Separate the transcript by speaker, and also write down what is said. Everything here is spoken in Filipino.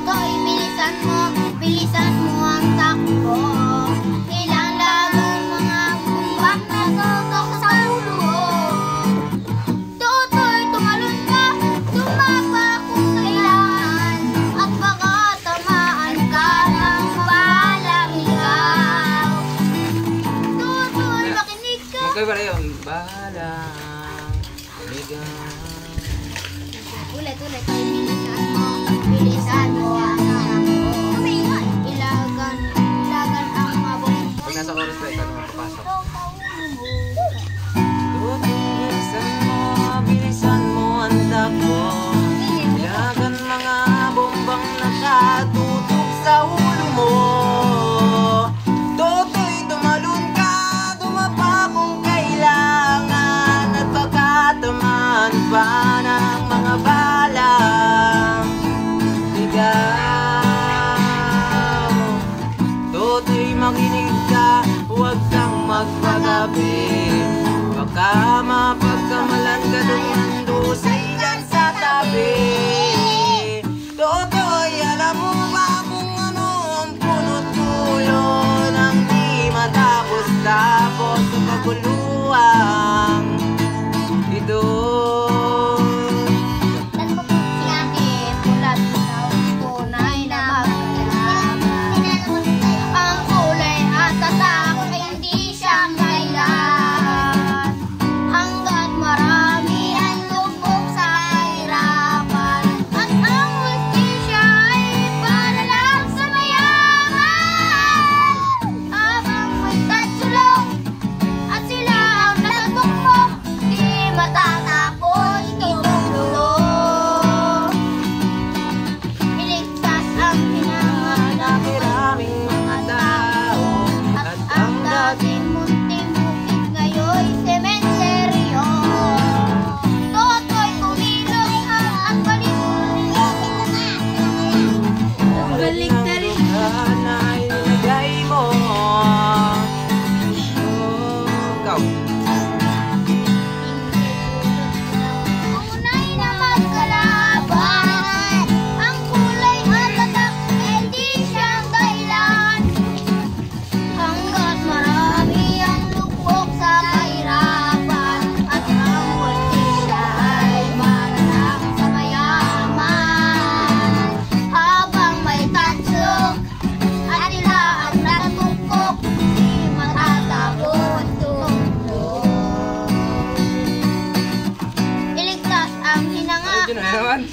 Speaker 1: Toto'y bilisan mo ang takbo. Ilang lagang mga bumbak na tutok sa ulo. Toto'y tumalon ka, tumapa kung kailangan, at baka tamaan ka ng balang ikaw. Toto'y makinig ka.
Speaker 2: Okay ba yun? Balang ligaw.
Speaker 1: Ulit. Bilisan mo ang takbo. Ilagan ang mabong.
Speaker 2: Pag nasa chorus ba, ikaw naman papasok. Bilisan mo ang takbo. Ilagan mga bombang nakatutok sa ulo mo. Toto'y tumalon ka, dumapa kung kailangan, at pagkatamaan pa ng mga balang ligaw. Toto'y makinig ka, huwag kang magpagabi. Baka mapagkamalan ka dumandusay dyan sa tabi. Toto'y alam mo ba kung ano ang punot dulo ng di matapos-tapos sa paguluang ito? Ano naman?